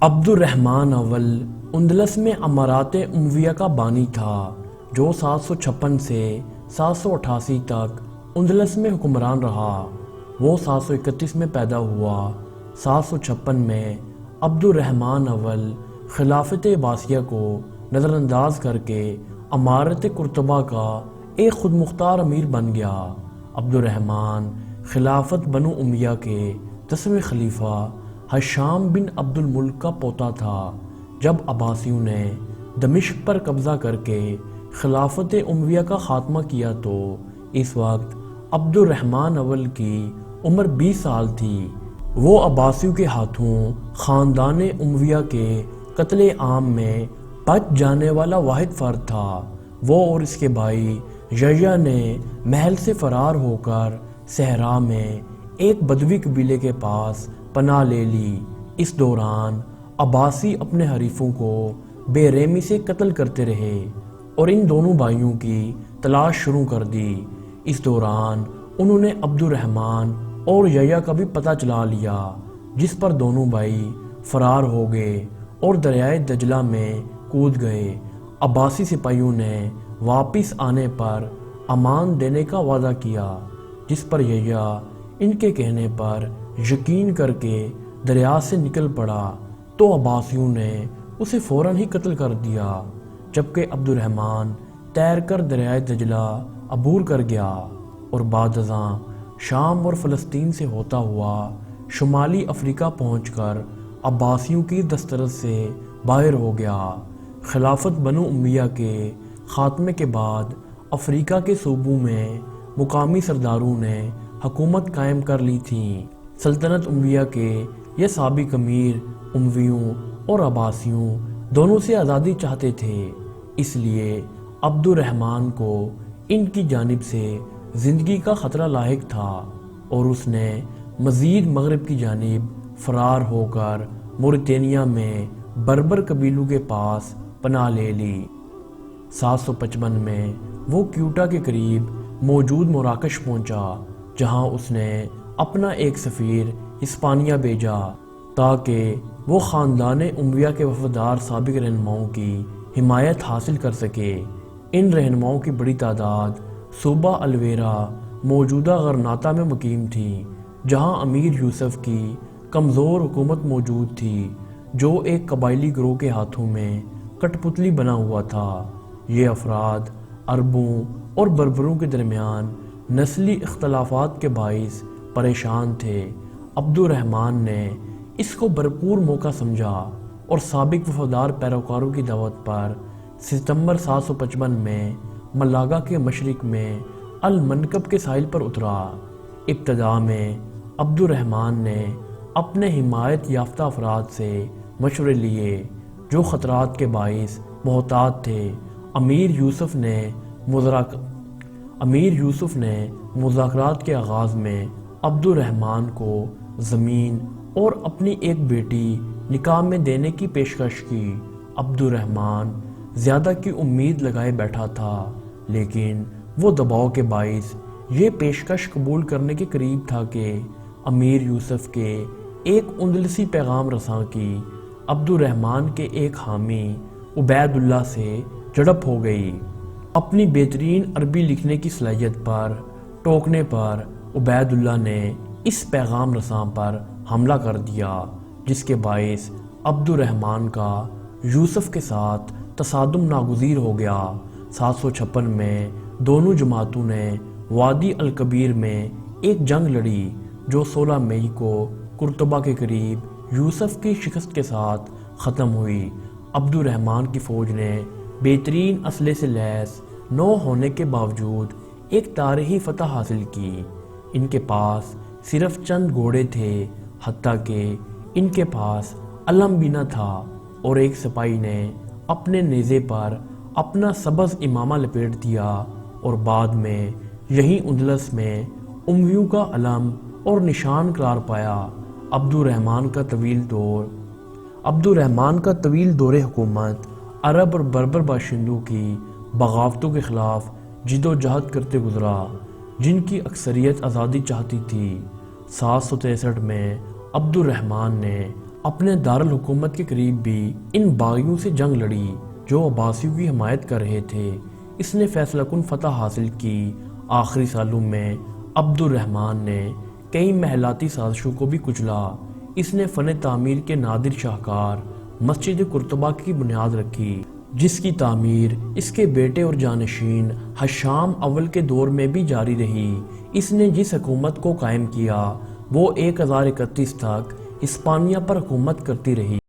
عبد الرحمن اول اندلس میں امارات امویہ کا بانی تھا جو 756 سے 788 تک اندلس میں حکمران رہا۔ وہ 731 میں پیدا ہوا۔ 756 میں عبد الرحمن اول خلافت عباسیہ کو نظر انداز کر کے امارت قرطبہ کا ایک خود مختار امیر بن گیا۔ عبد الرحمن خلافت بنو امیہ کے 10ویں خلیفہ ہشام بن عبد الملک کا پوتا تھا۔ جب عباسیوں نے دمشق پر قبضہ کر کے خلافت امویہ کا خاتمہ کیا تو اس وقت عبد الرحمن اول کی عمر 20 سال تھی۔ وہ عباسیوں کے ہاتھوں خاندان امویہ کے قتل عام میں بچ جانے والا واحد فرد تھا۔ وہ اور اس کے بھائی یحییٰ نے محل سے فرار ہو کر صحرا میں ایک بدوی قبیلے کے پاس پناہ لے لی۔ اس دوران عباسی اپنے حریفوں کو بے رحمی سے قتل کرتے رہے اور ان دونوں بھائیوں کی تلاش شروع کر دی۔ اس دوران انہوں نے عبد الرحمن اور یحییٰ کا بھی پتہ چلا لیا، جس پر دونوں بھائی فرار ہو گئے اور دریائے دجلہ میں کود گئے۔ عباسی سپاہیوں نے واپس آنے پر امان دینے کا وعدہ کیا، جس پر یحییٰ ان کے کہنے پر یقین کر کے دریا سے نکل پڑا تو عباسیوں نے اسے فوراً ہی قتل کر دیا، جبکہ عبد الرحمن تیر کر دریائے دجلہ عبور کر گیا اور بعد ازاں شام اور فلسطین سے ہوتا ہوا شمالی افریقہ پہنچ کر عباسیوں کی دسترس سے باہر ہو گیا۔ خلافت بنو امیہ کے خاتمے کے بعد افریقہ کے صوبوں میں مقامی سرداروں نے حکومت قائم کر لی تھی۔ سلطنت امیہ کے یہ سابق امیر امویوں اور عباسیوں دونوں سے آزادی چاہتے تھے، اس لیے عبد الرحمن کو ان کی جانب سے زندگی کا خطرہ لاحق تھا اور اس نے مزید مغرب کی جانب فرار ہو کر موریتانیہ میں بربر قبیلوں کے پاس پناہ لے لی۔ 755 میں وہ کیوٹا کے قریب موجود مراکش پہنچا، جہاں اس نے اپنا ایک سفیر ہسپانیہ بھیجا تاکہ وہ خاندان امیہ کے وفادار سابق رہنماؤں کی حمایت حاصل کر سکے۔ ان رہنماؤں کی بڑی تعداد صوبہ الویرا موجودہ غرناطہ میں مقیم تھی، جہاں امیر یوسف کی کمزور حکومت موجود تھی جو ایک قبائلی گروہ کے ہاتھوں میں کٹ پتلی بنا ہوا تھا۔ یہ افراد عربوں اور بربروں کے درمیان نسلی اختلافات کے باعث پریشان تھے۔ عبد الرحمن نے اس کو بھرپور موقع سمجھا اور سابق وفادار پیروکاروں کی دعوت پر ستمبر 755 میں ملاگا کے مشرق میں المنکب کے ساحل پر اترا۔ ابتدا میں عبد الرحمن نے اپنے حمایت یافتہ افراد سے مشورے لیے جو خطرات کے باعث محتاط تھے۔ امیر یوسف نے مذاکرات کے آغاز میں عبد الرحمن کو زمین اور اپنی ایک بیٹی نکاح میں دینے کی پیشکش کی۔ عبد الرحمن زیادہ کی امید لگائے بیٹھا تھا، لیکن وہ دباؤ کے باعث یہ پیشکش قبول کرنے کے قریب تھا کہ امیر یوسف کے ایک اندلسی پیغام رساں کی عبد الرحمن کے ایک حامی عبید اللہ سے جھڑپ ہو گئی۔ اپنی بہترین عربی لکھنے کی صلاحیت پر ٹوکنے پر عبید اللہ نے اس پیغام رساں پر حملہ کر دیا، جس کے باعث عبد الرحمن کا یوسف کے ساتھ تصادم ناگزیر ہو گیا۔ 756 میں دونوں جماعتوں نے وادی الکبیر میں ایک جنگ لڑی جو 16 مئی کو قرطبہ کے قریب یوسف کی شکست کے ساتھ ختم ہوئی۔ عبد الرحمن کی فوج نے بہترین اسلحے سے لیس نہ ہونے کے باوجود ایک تاریخی فتح حاصل کی۔ ان کے پاس صرف چند گھوڑے تھے، حتیٰ کہ ان کے پاس علم بھی نہ تھا، اور ایک سپاہی نے اپنے نیزے پر اپنا سبز امامہ لپیٹ دیا اور بعد میں یہی اندلس میں امویوں کا علم اور نشان قرار پایا۔ عبد الرحمن کا طویل دور حکومت عرب اور بربر باشندوں کی بغاوتوں کے خلاف جد و جہد کرتے گزرا، جن کی اکثریت آزادی چاہتی تھی۔ 763 میں عبد الرحمن نے اپنے دارالحکومت کے قریب بھی ان باغیوں سے جنگ لڑی جو عباسیوں کی حمایت کر رہے تھے۔ اس نے فیصلہ کن فتح حاصل کی۔ آخری سالوں میں عبد الرحمن نے کئی محلاتی سازشوں کو بھی کچلا۔ اس نے فن تعمیر کے نادر شاہکار مسجد قرطبہ کی بنیاد رکھی، جس کی تعمیر اس کے بیٹے اور جانشین ہشام اول کے دور میں بھی جاری رہی۔ اس نے جس حکومت کو قائم کیا وہ 1031 تک ہسپانیہ پر حکومت کرتی رہی۔